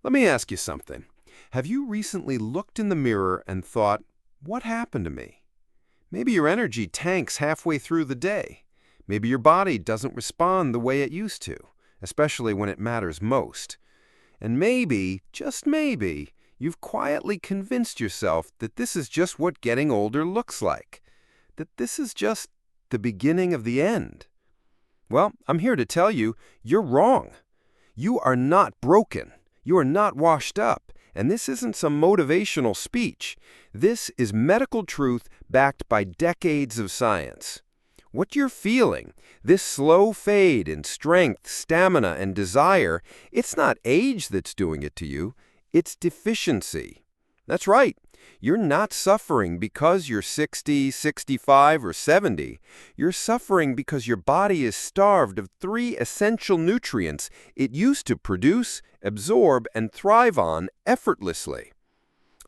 Let me ask you something. Have you recently looked in the mirror and thought, what happened to me? Maybe your energy tanks halfway through the day. Maybe your body doesn't respond the way it used to, especially when it matters most. And maybe, just maybe, you've quietly convinced yourself that this is just what getting older looks like, that this is just the beginning of the end. Well, I'm here to tell you, you're wrong. You are not broken. You are not washed up. And this isn't some motivational speech. This is medical truth backed by decades of science. What you're feeling, this slow fade in strength, stamina, and desire, it's not age that's doing it to you. It's deficiency. That's right. You're not suffering because you're 60, 65, or 70. You're suffering because your body is starved of three essential nutrients it used to produce, absorb, and thrive on effortlessly.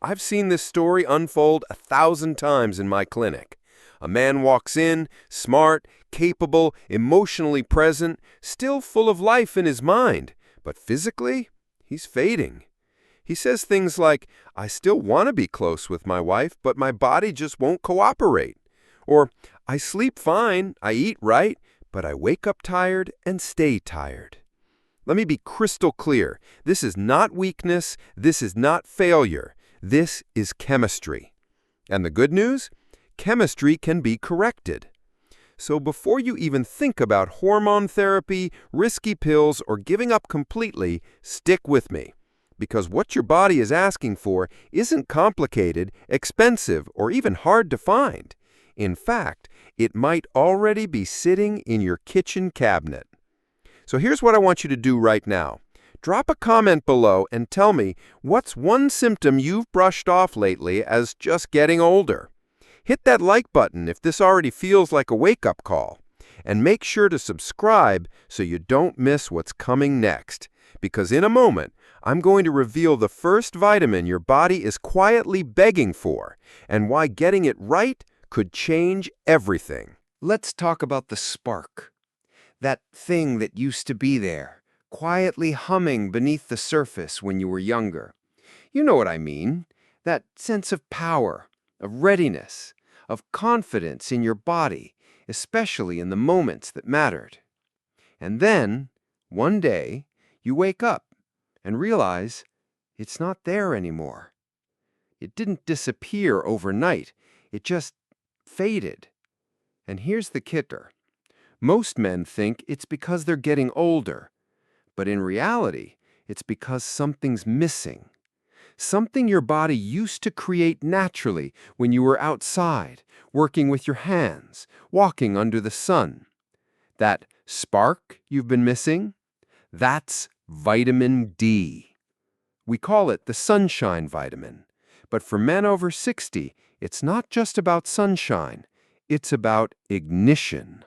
I've seen this story unfold 1,000 times in my clinic. A man walks in, smart, capable, emotionally present, still full of life in his mind, but physically, he's fading. He says things like, I still want to be close with my wife, but my body just won't cooperate. Or, I sleep fine, I eat right, but I wake up tired and stay tired. Let me be crystal clear. This is not weakness. This is not failure. This is chemistry. And the good news? Chemistry can be corrected. So before you even think about hormone therapy, risky pills, or giving up completely, stick with me. Because what your body is asking for isn't complicated, expensive, or even hard to find. In fact, it might already be sitting in your kitchen cabinet. So here's what I want you to do right now. Drop a comment below and tell me what's one symptom you've brushed off lately as just getting older. Hit that like button if this already feels like a wake-up call. And make sure to subscribe so you don't miss what's coming next. Because in a moment, I'm going to reveal the first vitamin your body is quietly begging for, and why getting it right could change everything. Let's talk about the spark. That thing that used to be there, quietly humming beneath the surface when you were younger. You know what I mean. That sense of power, of readiness, of confidence in your body, especially in the moments that mattered. And then, one day, you wake up and realize it's not there anymore. It didn't disappear overnight. It just faded. And here's the kicker. Most men think it's because they're getting older. But in reality, it's because something's missing. Something your body used to create naturally when you were outside, working with your hands, walking under the sun. That spark you've been missing, that's vitamin D. We call it the sunshine vitamin. But for men over 60, it's not just about sunshine. It's about ignition.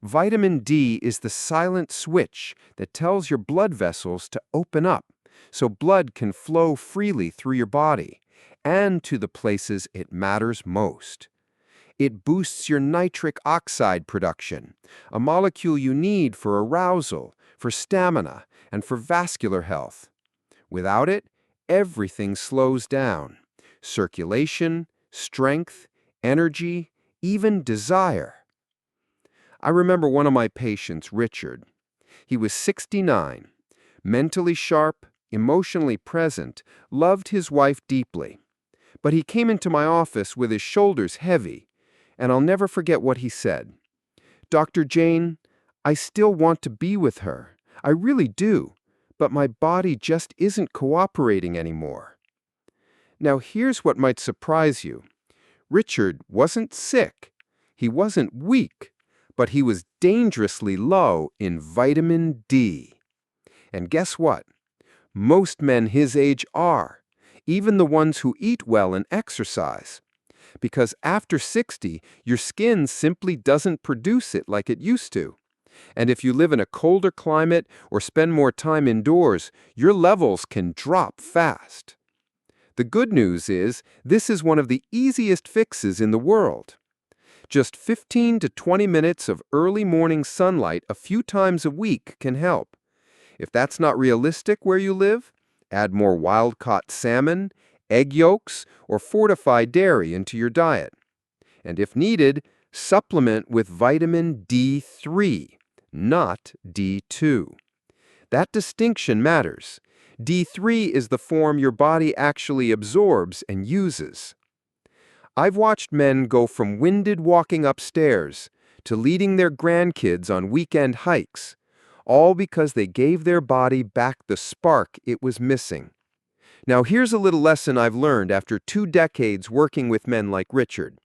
Vitamin D is the silent switch that tells your blood vessels to open up so blood can flow freely through your body and to the places it matters most. It boosts your nitric oxide production, a molecule you need for arousal, for stamina, and for vascular health. Without it, everything slows down. Circulation, strength, energy, even desire. I remember one of my patients, Richard. He was 69, mentally sharp, emotionally present, loved his wife deeply. But he came into my office with his shoulders heavy, and I'll never forget what he said. Dr. Jain, I still want to be with her. I really do, but my body just isn't cooperating anymore. Now here's what might surprise you. Richard wasn't sick. He wasn't weak, but he was dangerously low in vitamin D. And guess what? Most men his age are, even the ones who eat well and exercise. Because after 60, your skin simply doesn't produce it like it used to. And if you live in a colder climate or spend more time indoors, your levels can drop fast. The good news is, this is one of the easiest fixes in the world. Just 15 to 20 minutes of early morning sunlight a few times a week can help. If that's not realistic where you live, Add more wild-caught salmon, egg yolks, or fortified dairy into your diet. And if needed, supplement with vitamin D3, not D2. That distinction matters. D3 is the form your body actually absorbs and uses. I've watched men go from winded walking upstairs to leading their grandkids on weekend hikes, all because they gave their body back the spark it was missing. Now here's a little lesson I've learned after 2 decades working with men like Richard.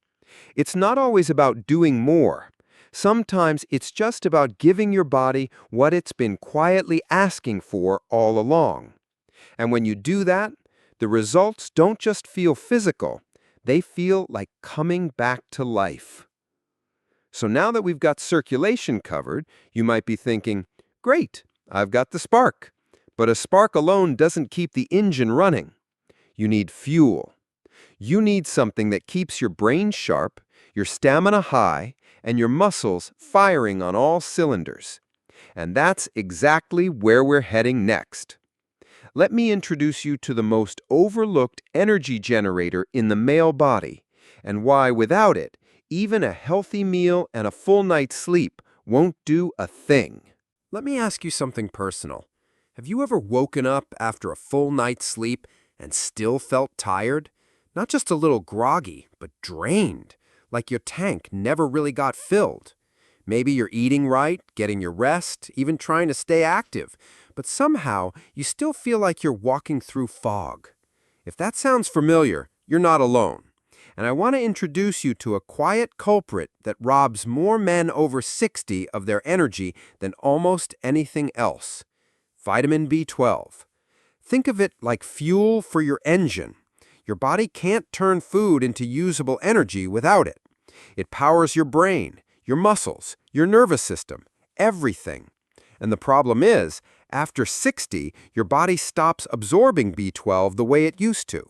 It's not always about doing more. Sometimes it's just about giving your body what it's been quietly asking for all along. And when you do that, the results don't just feel physical, they feel like coming back to life. So now that we've got circulation covered, you might be thinking, great, I've got the spark. But a spark alone doesn't keep the engine running. You need fuel. You need something that keeps your brain sharp, your stamina high, and your muscles firing on all cylinders. And that's exactly where we're heading next. Let me introduce you to the most overlooked energy generator in the male body, and why without it, even a healthy meal and a full night's sleep won't do a thing. Let me ask you something personal. Have you ever woken up after a full night's sleep and still felt tired? Not just a little groggy, but drained, like your tank never really got filled. Maybe you're eating right, getting your rest, even trying to stay active, but somehow you still feel like you're walking through fog. If that sounds familiar, you're not alone. And I want to introduce you to a quiet culprit that robs more men over 60 of their energy than almost anything else. Vitamin B12. Think of it like fuel for your engine. Your body can't turn food into usable energy without it. It powers your brain, your muscles, your nervous system, everything. And the problem is, after 60, your body stops absorbing B12 the way it used to.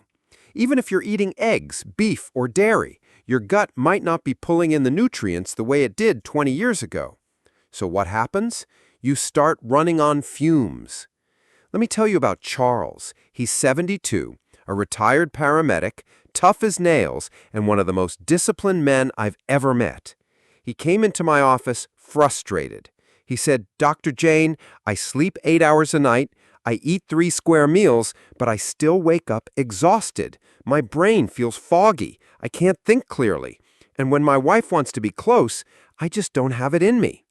Even if you're eating eggs, beef, or dairy, your gut might not be pulling in the nutrients the way it did 20 years ago. So what happens? You start running on fumes. Let me tell you about Charles. He's 72, a retired paramedic, tough as nails, and one of the most disciplined men I've ever met. He came into my office frustrated. He said, "Dr. Jain, I sleep 8 hours a night, I eat 3 square meals, but I still wake up exhausted. My brain feels foggy. I can't think clearly. And when my wife wants to be close, I just don't have it in me."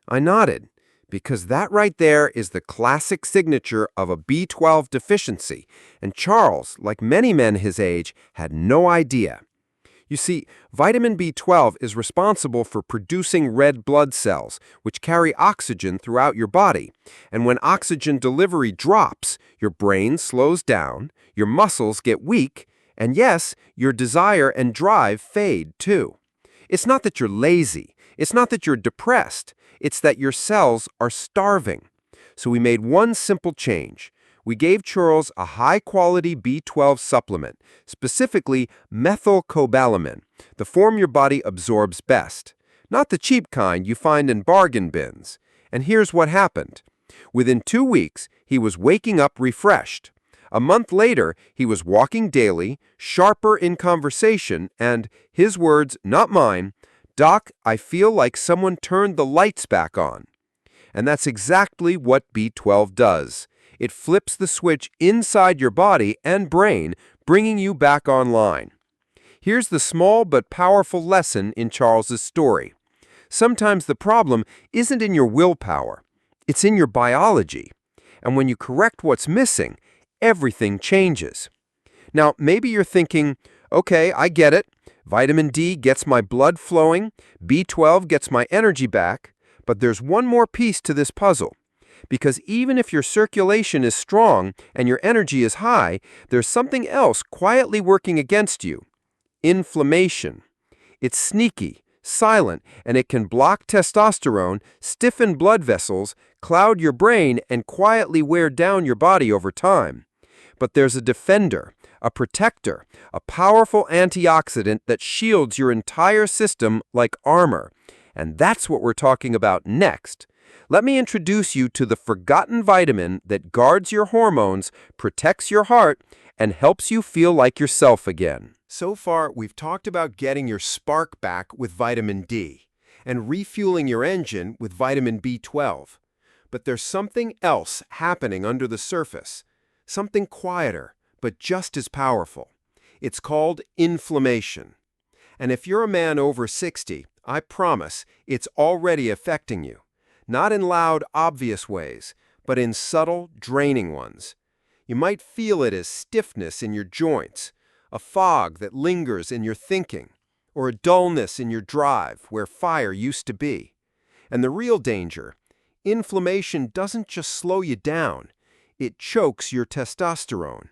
I nodded, because that right there is the classic signature of a B12 deficiency, and Charles, like many men his age, had no idea. You see, vitamin B12 is responsible for producing red blood cells, which carry oxygen throughout your body. And when oxygen delivery drops, your brain slows down, your muscles get weak, and yes, your desire and drive fade too. It's not that you're lazy. It's not that you're depressed. It's that your cells are starving. So we made one simple change. We gave Charles a high-quality B12 supplement, specifically methylcobalamin, the form your body absorbs best. Not the cheap kind you find in bargain bins. And here's what happened. Within 2 weeks, he was waking up refreshed. A month later, he was walking daily, sharper in conversation, and, his words, not mine, "Doc, I feel like someone turned the lights back on." And that's exactly what B12 does. It flips the switch inside your body and brain, bringing you back online. Here's the small but powerful lesson in Charles's story. Sometimes the problem isn't in your willpower. It's in your biology. And when you correct what's missing, everything changes. Now, maybe you're thinking, okay, I get it. Vitamin D gets my blood flowing, B12 gets my energy back, but there's one more piece to this puzzle. Because even if your circulation is strong and your energy is high, there's something else quietly working against you. Inflammation. It's sneaky, silent, and it can block testosterone, stiffen blood vessels, cloud your brain, and quietly wear down your body over time. But there's a defender, a protector, a powerful antioxidant that shields your entire system like armor. And that's what we're talking about next. Let me introduce you to the forgotten vitamin that guards your hormones, protects your heart, and helps you feel like yourself again. So far, we've talked about getting your spark back with vitamin D and refueling your engine with vitamin B12. But there's something else happening under the surface, something quieter, but just as powerful. It's called inflammation. And if you're a man over 60, I promise it's already affecting you. Not in loud, obvious ways, but in subtle, draining ones. You might feel it as stiffness in your joints, a fog that lingers in your thinking, or a dullness in your drive where fire used to be. And the real danger, inflammation doesn't just slow you down, it chokes your testosterone.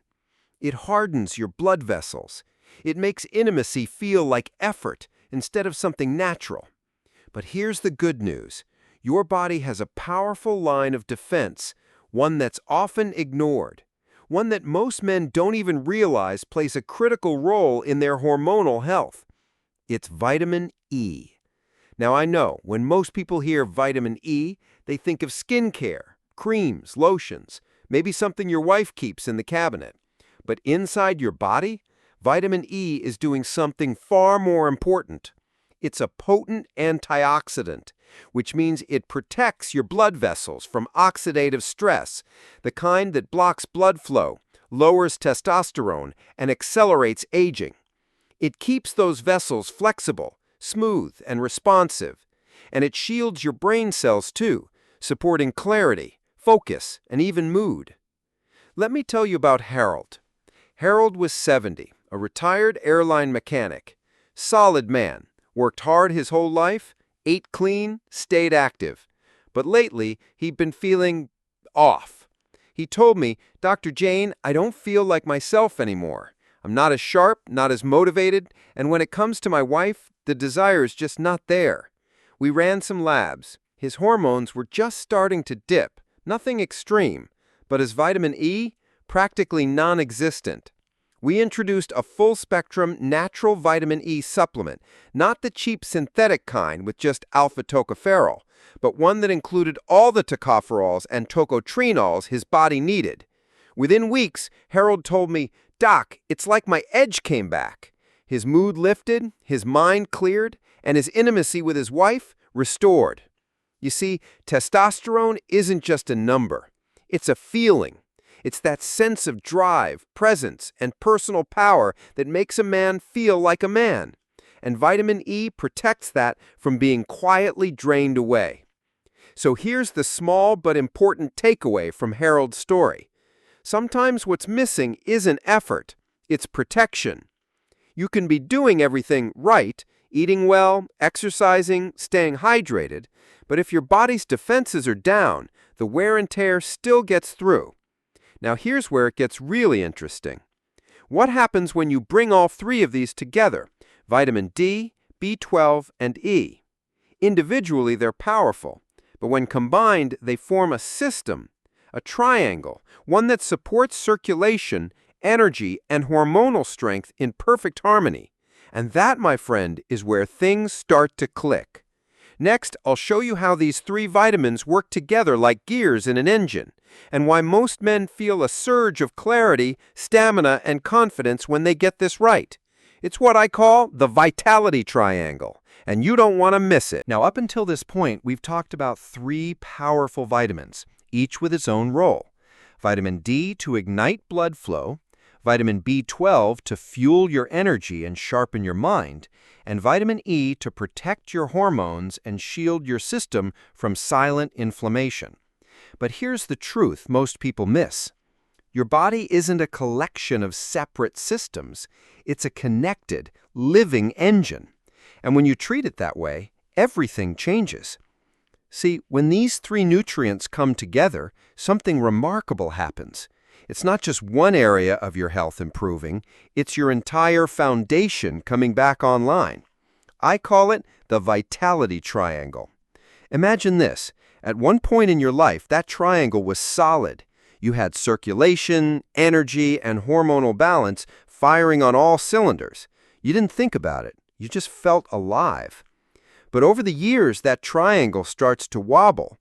It hardens your blood vessels. It makes intimacy feel like effort instead of something natural. But here's the good news. Your body has a powerful line of defense, one that's often ignored, one that most men don't even realize plays a critical role in their hormonal health. It's vitamin E. Now I know, when most people hear vitamin E, they think of skincare, creams, lotions, maybe something your wife keeps in the cabinet. But inside your body, vitamin E is doing something far more important. It's a potent antioxidant, which means it protects your blood vessels from oxidative stress, the kind that blocks blood flow, lowers testosterone, and accelerates aging. It keeps those vessels flexible, smooth, and responsive, and it shields your brain cells too, supporting clarity, focus, and even mood. Let me tell you about Harold. Harold was 70, a retired airline mechanic. Solid man, worked hard his whole life, ate clean, stayed active. But lately, he'd been feeling off. He told me, "Dr. Jain, I don't feel like myself anymore. I'm not as sharp, not as motivated, and when it comes to my wife, the desire's just not there." We ran some labs. His hormones were just starting to dip, nothing extreme, but his vitamin E, practically non-existent. We introduced a full-spectrum natural vitamin E supplement, not the cheap synthetic kind with just alpha-tocopherol, but one that included all the tocopherols and tocotrienols his body needed. Within weeks, Harold told me, "Doc, it's like my edge came back." His mood lifted, his mind cleared, and his intimacy with his wife restored. You see, testosterone isn't just a number. It's a feeling. It's that sense of drive, presence, and personal power that makes a man feel like a man. And vitamin E protects that from being quietly drained away. So here's the small but important takeaway from Harold's story. Sometimes what's missing isn't effort, it's protection. You can be doing everything right, eating well, exercising, staying hydrated, but if your body's defenses are down, the wear and tear still gets through. Now here's where it gets really interesting. What happens when you bring all three of these together, vitamin D, B12, and E? Individually, they're powerful, but when combined, they form a system, a triangle, one that supports circulation, energy, and hormonal strength in perfect harmony. And that, my friend, is where things start to click. Next, I'll show you how these three vitamins work together like gears in an engine, and why most men feel a surge of clarity, stamina, and confidence when they get this right. It's what I call the vitality triangle, and you don't want to miss it. Now, up until this point, we've talked about three powerful vitamins, each with its own role. Vitamin D to ignite blood flow, vitamin B12 to fuel your energy and sharpen your mind, and vitamin E to protect your hormones and shield your system from silent inflammation. But here's the truth most people miss. Your body isn't a collection of separate systems. It's a connected, living engine. And when you treat it that way, everything changes. See, when these three nutrients come together, something remarkable happens. It's not just one area of your health improving, it's your entire foundation coming back online. I call it the vitality triangle. Imagine this. At one point in your life, that triangle was solid. You had circulation, energy, and hormonal balance firing on all cylinders. You didn't think about it. You just felt alive. But over the years, that triangle starts to wobble.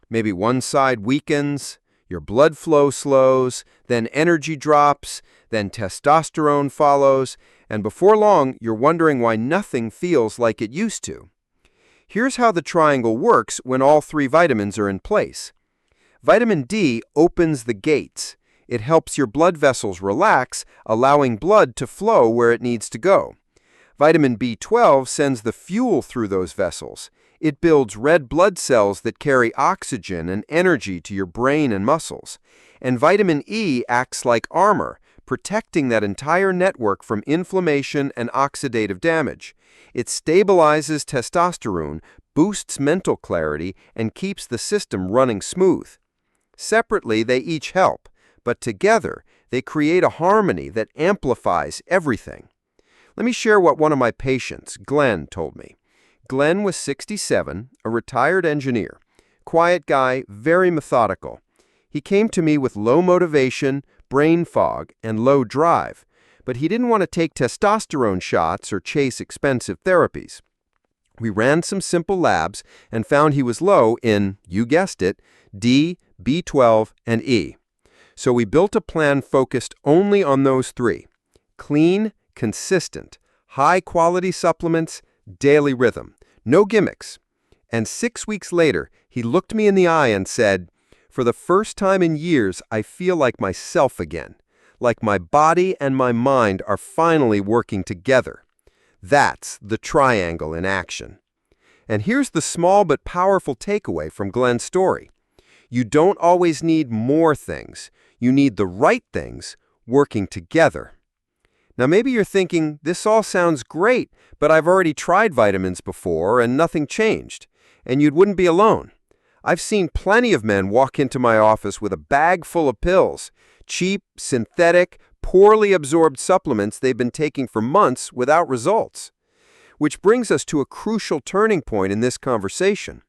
Maybe one side weakens, your blood flow slows, then energy drops, then testosterone follows, and before long, you're wondering why nothing feels like it used to. Here's how the triangle works when all three vitamins are in place. Vitamin D opens the gates. It helps your blood vessels relax, allowing blood to flow where it needs to go. Vitamin B12 sends the fuel through those vessels. It builds red blood cells that carry oxygen and energy to your brain and muscles. And vitamin E acts like armor, protecting that entire network from inflammation and oxidative damage. It stabilizes testosterone, boosts mental clarity, and keeps the system running smooth. Separately, they each help, but together, they create a harmony that amplifies everything. Let me share what one of my patients, Glenn, told me. Glenn was 67, a retired engineer. Quiet guy, very methodical. He came to me with low motivation, brain fog, and low drive, but he didn't want to take testosterone shots or chase expensive therapies. We ran some simple labs and found he was low in, you guessed it, D, B12, and E. So we built a plan focused only on those three. Clean, consistent, high-quality supplements, daily rhythm. No gimmicks. And 6 weeks later, he looked me in the eye and said, "For the first time in years, I feel like myself again. Like my body and my mind are finally working together." That's the triangle in action. And here's the small but powerful takeaway from Glenn's story. You don't always need more things. You need the right things working together. Now maybe you're thinking, this all sounds great, but I've already tried vitamins before and nothing changed. And you wouldn't be alone. I've seen plenty of men walk into my office with a bag full of pills, cheap, synthetic, poorly absorbed supplements they've been taking for months without results. Which brings us to a crucial turning point in this conversation.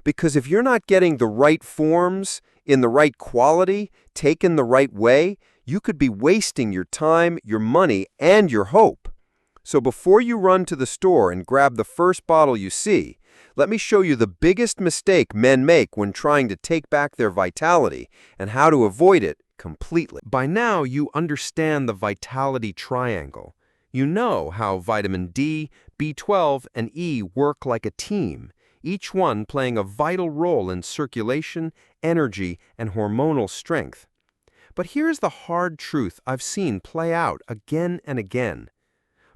Because if you're not getting the right forms, in the right quality, taken the right way, you could be wasting your time, your money, and your hope. So before you run to the store and grab the first bottle you see, let me show you the biggest mistake men make when trying to take back their vitality and how to avoid it completely. By now, you understand the vitality triangle. You know how vitamin D, B12, and E work like a team, each one playing a vital role in circulation, energy, and hormonal strength. But here's the hard truth I've seen play out again and again.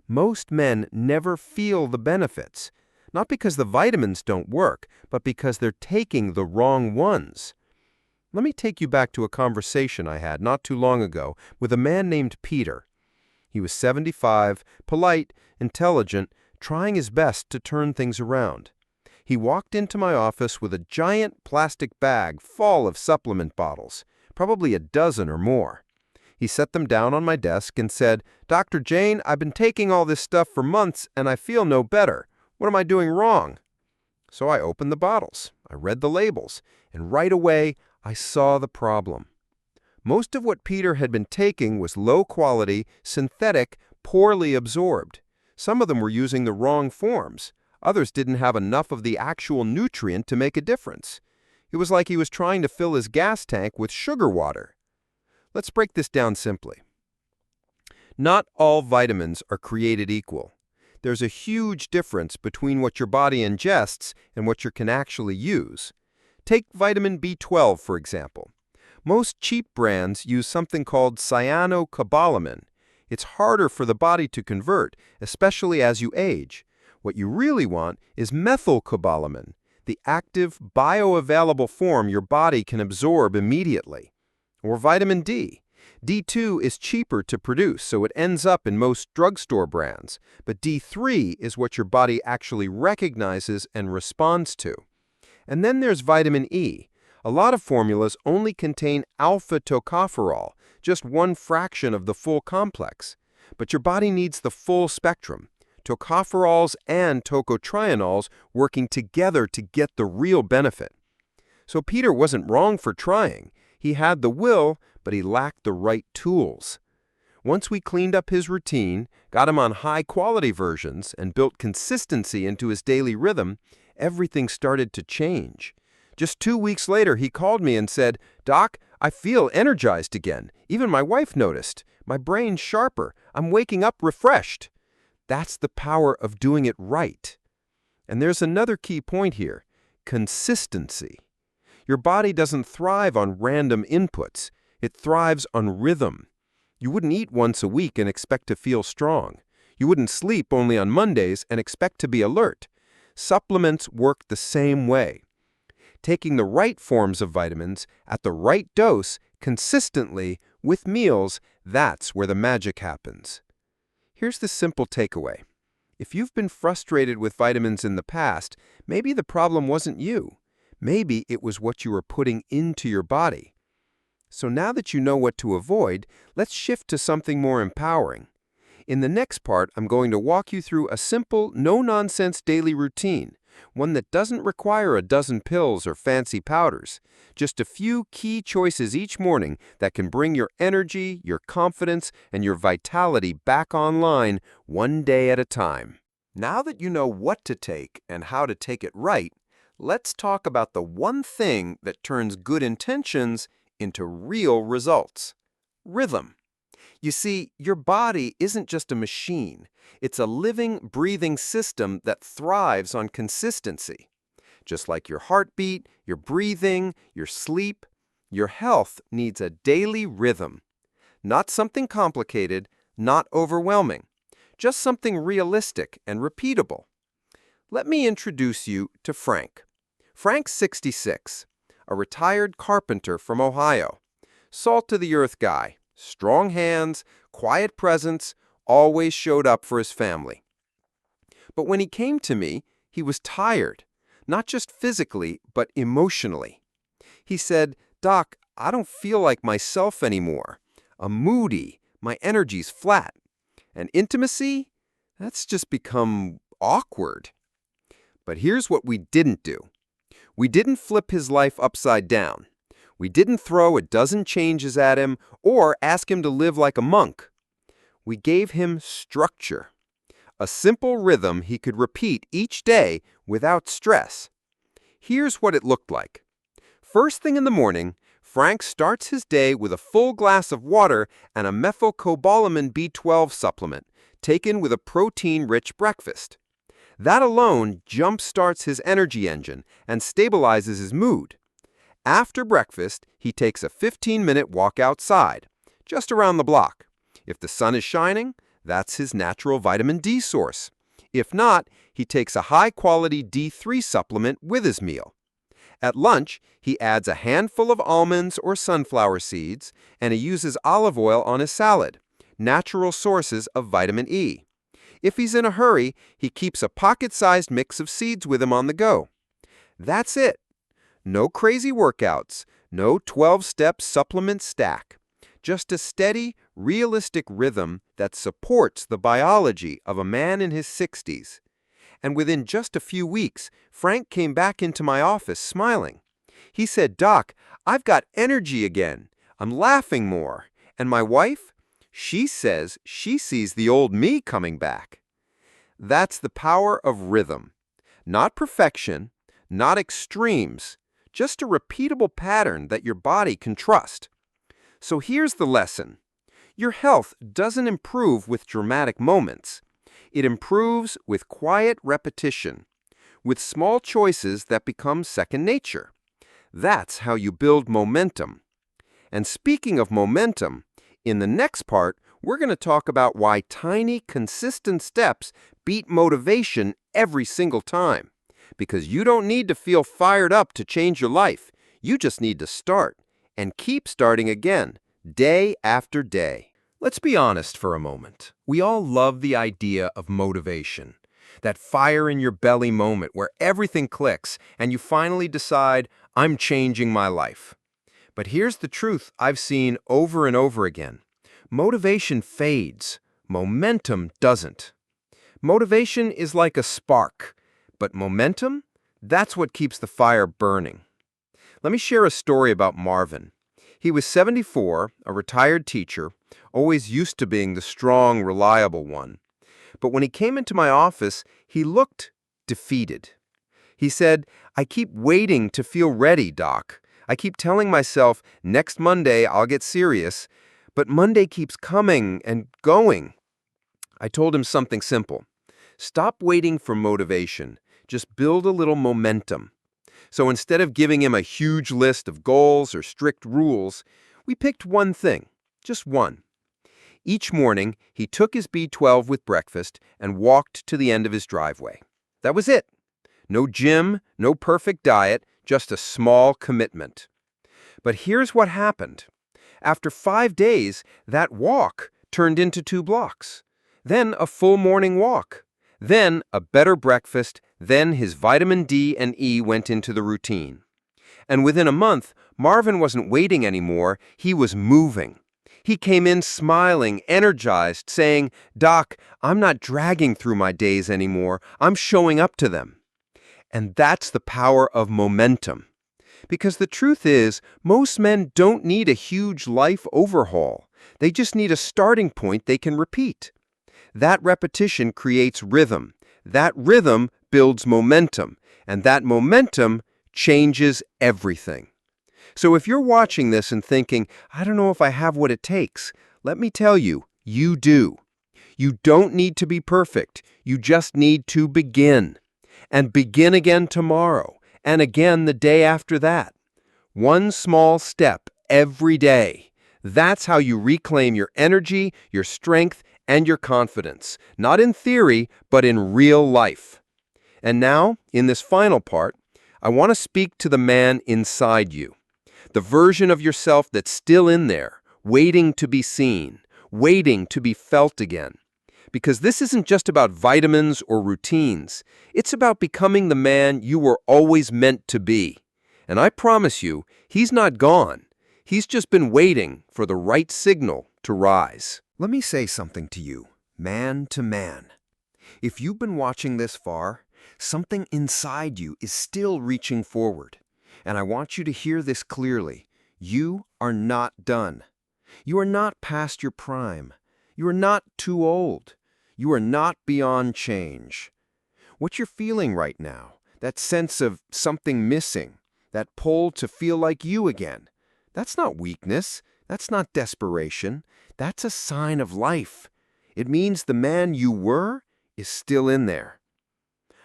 Most men never feel the benefits, not because the vitamins don't work, but because they're taking the wrong ones. Let me take you back to a conversation I had not too long ago with a man named Peter. He was 75, polite, intelligent, trying his best to turn things around. He walked into my office with a giant plastic bag full of supplement bottles, probably a dozen or more. He set them down on my desk and said, "Dr. Jain, I've been taking all this stuff for months and I feel no better. What am I doing wrong?" So I opened the bottles. I read the labels, and right away I saw the problem. Most of what Peter had been taking was low-quality, synthetic, poorly absorbed. Some of them were using the wrong forms. Others didn't have enough of the actual nutrient to make a difference. It was like he was trying to fill his gas tank with sugar water. Let's break this down simply. Not all vitamins are created equal. There's a huge difference between what your body ingests and what you can actually use. Take vitamin B12, for example. Most cheap brands use something called cyanocobalamin. It's harder for the body to convert, especially as you age. What you really want is methylcobalamin, the active, bioavailable form your body can absorb immediately. Or vitamin D. D2 is cheaper to produce, so it ends up in most drugstore brands, but D3 is what your body actually recognizes and responds to. And then there's vitamin E. A lot of formulas only contain alpha-tocopherol, just one fraction of the full complex. But your body needs the full spectrum, tocopherols and tocotrienols working together to get the real benefit. So Peter wasn't wrong for trying. He had the will, but he lacked the right tools. Once we cleaned up his routine, got him on high-quality versions, and built consistency into his daily rhythm, everything started to change. Just 2 weeks later, he called me and said, "Doc, I feel energized again. Even my wife noticed. My brain's sharper. I'm waking up refreshed." That's the power of doing it right. And there's another key point here: consistency. Your body doesn't thrive on random inputs. It thrives on rhythm. You wouldn't eat once a week and expect to feel strong. You wouldn't sleep only on Mondays and expect to be alert. Supplements work the same way. Taking the right forms of vitamins at the right dose consistently with meals, that's where the magic happens. Here's the simple takeaway. If you've been frustrated with vitamins in the past, maybe the problem wasn't you. Maybe it was what you were putting into your body. So now that you know what to avoid, let's shift to something more empowering. In the next part, I'm going to walk you through a simple, no-nonsense daily routine, one that doesn't require a dozen pills or fancy powders, just a few key choices each morning that can bring your energy, your confidence, and your vitality back online one day at a time. Now that you know what to take and how to take it right, let's talk about the one thing that turns good intentions into real results: rhythm. You see, your body isn't just a machine. It's a living, breathing system that thrives on consistency. Just like your heartbeat, your breathing, your sleep, your health needs a daily rhythm. Not something complicated, not overwhelming. Just something realistic and repeatable. Let me introduce you to Frank. Frank's 66, a retired carpenter from Ohio. Salt-to-the-earth guy. Strong hands, quiet presence, always showed up for his family. But when he came to me, he was tired, not just physically, but emotionally. He said, "Doc, I don't feel like myself anymore. I'm moody, my energy's flat. And intimacy? That's just become awkward." But here's what we didn't do. We didn't flip his life upside down. We didn't throw a dozen changes at him or ask him to live like a monk. We gave him structure, a simple rhythm he could repeat each day without stress. Here's what it looked like. First thing in the morning, Frank starts his day with a full glass of water and a methylcobalamin B12 supplement, taken with a protein-rich breakfast. That alone jump-starts his energy engine and stabilizes his mood. After breakfast, he takes a 15-minute walk outside, just around the block. If the sun is shining, that's his natural vitamin D source. If not, he takes a high-quality D3 supplement with his meal. At lunch, he adds a handful of almonds or sunflower seeds, and he uses olive oil on his salad, natural sources of vitamin E. If he's in a hurry, he keeps a pocket-sized mix of seeds with him on the go. That's it. No crazy workouts, no 12-step supplement stack. Just a steady, realistic rhythm that supports the biology of a man in his 60s. And within just a few weeks, Frank came back into my office smiling. He said, "Doc, I've got energy again. I'm laughing more. And my wife? She says she sees the old me coming back." That's the power of rhythm. Not perfection, not extremes, just a repeatable pattern that your body can trust. So here's the lesson. Your health doesn't improve with dramatic moments. It improves with quiet repetition, with small choices that become second nature. That's how you build momentum. And speaking of momentum, in the next part, we're going to talk about why tiny, consistent steps beat motivation every single time. Because you don't need to feel fired up to change your life. You just need to start and keep starting again, day after day. Let's be honest for a moment. We all love the idea of motivation. That fire in your belly moment where everything clicks and you finally decide, "I'm changing my life." But here's the truth I've seen over and over again. Motivation fades. Momentum doesn't. Motivation is like a spark. But momentum, that's what keeps the fire burning. Let me share a story about Marvin. He was 74, a retired teacher, always used to being the strong, reliable one. But when he came into my office, he looked defeated. He said, "I keep waiting to feel ready, Doc. I keep telling myself, next Monday I'll get serious, but Monday keeps coming and going." I told him something simple. Stop waiting for motivation. Just build a little momentum. So instead of giving him a huge list of goals or strict rules, we picked one thing, just one. Each morning, he took his B12 with breakfast and walked to the end of his driveway. That was it. No gym, no perfect diet, just a small commitment. But here's what happened. After 5 days, that walk turned into 2 blocks. Then a full morning walk. Then a better breakfast. Then his vitamin D and E went into the routine. And within a month, Marvin wasn't waiting anymore. He was moving. He came in smiling, energized, saying, "Doc, I'm not dragging through my days anymore. I'm showing up to them." And that's the power of momentum. Because the truth is, most men don't need a huge life overhaul. They just need a starting point they can repeat. That repetition creates rhythm. That rhythm builds momentum. And that momentum changes everything. So if you're watching this and thinking, "I don't know if I have what it takes," let me tell you, you do. You don't need to be perfect. You just need to begin. And begin again tomorrow, and again the day after that. One small step every day. That's how you reclaim your energy, your strength, and your confidence. Not in theory, but in real life. And now, in this final part, I want to speak to the man inside you. The version of yourself that's still in there, waiting to be seen, waiting to be felt again. Because this isn't just about vitamins or routines. It's about becoming the man you were always meant to be. And I promise you, he's not gone. He's just been waiting for the right signal to rise. Let me say something to you, man to man. If you've been watching this far, something inside you is still reaching forward. And I want you to hear this clearly. You are not done. You are not past your prime. You are not too old. You are not beyond change. What you're feeling right now, that sense of something missing, that pull to feel like you again, that's not weakness. That's not desperation. That's a sign of life. It means the man you were is still in there.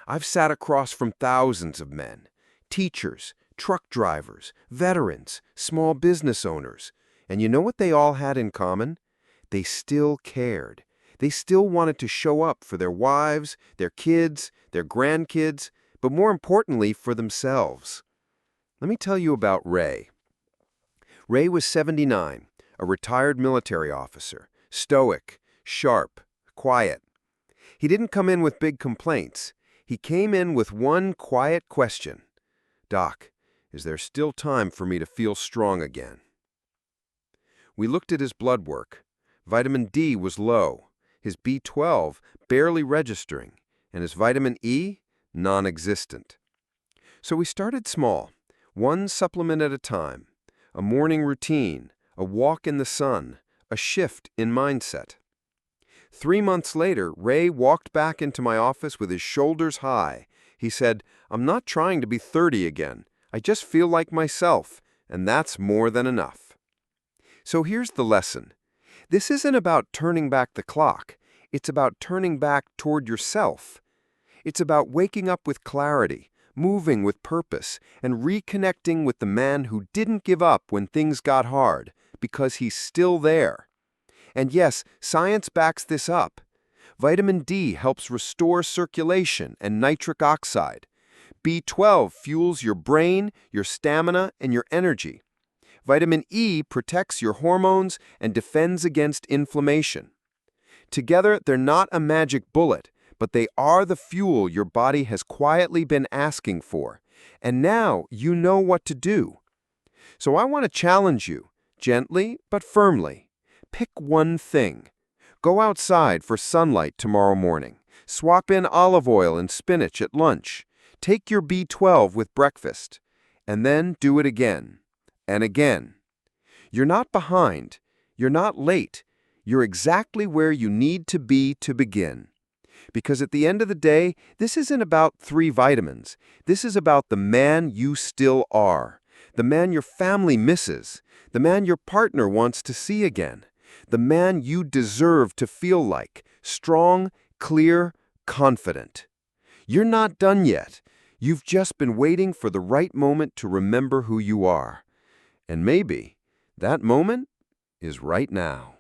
I've sat across from thousands of men, teachers, truck drivers, veterans, small business owners. And you know what they all had in common? They still cared. They still wanted to show up for their wives, their kids, their grandkids, but more importantly, for themselves. Let me tell you about Ray. Ray was 79, a retired military officer, stoic, sharp, quiet. He didn't come in with big complaints. He came in with one quiet question. "Doc, is there still time for me to feel strong again?" We looked at his blood work. Vitamin D was low, his B12 barely registering, and his vitamin E non-existent. So we started small, one supplement at a time, a morning routine, a walk in the sun, a shift in mindset. 3 months later, Ray walked back into my office with his shoulders high. He said, "I'm not trying to be 30 again. I just feel like myself, and that's more than enough." So here's the lesson. This isn't about turning back the clock. It's about turning back toward yourself. It's about waking up with clarity, moving with purpose, and reconnecting with the man who didn't give up when things got hard, because he's still there. And yes, science backs this up. Vitamin D helps restore circulation and nitric oxide. B12 fuels your brain, your stamina, and your energy. Vitamin E protects your hormones and defends against inflammation. Together, they're not a magic bullet, but they are the fuel your body has quietly been asking for. And now you know what to do. So I want to challenge you, gently but firmly. Pick one thing. Go outside for sunlight tomorrow morning. Swap in olive oil and spinach at lunch. Take your B12 with breakfast. And then do it again. And again. You're not behind. You're not late. You're exactly where you need to be to begin. Because at the end of the day, this isn't about 3 vitamins. This is about the man you still are, the man your family misses, the man your partner wants to see again, the man you deserve to feel like, strong, clear, confident. You're not done yet. You've just been waiting for the right moment to remember who you are. And maybe that moment is right now.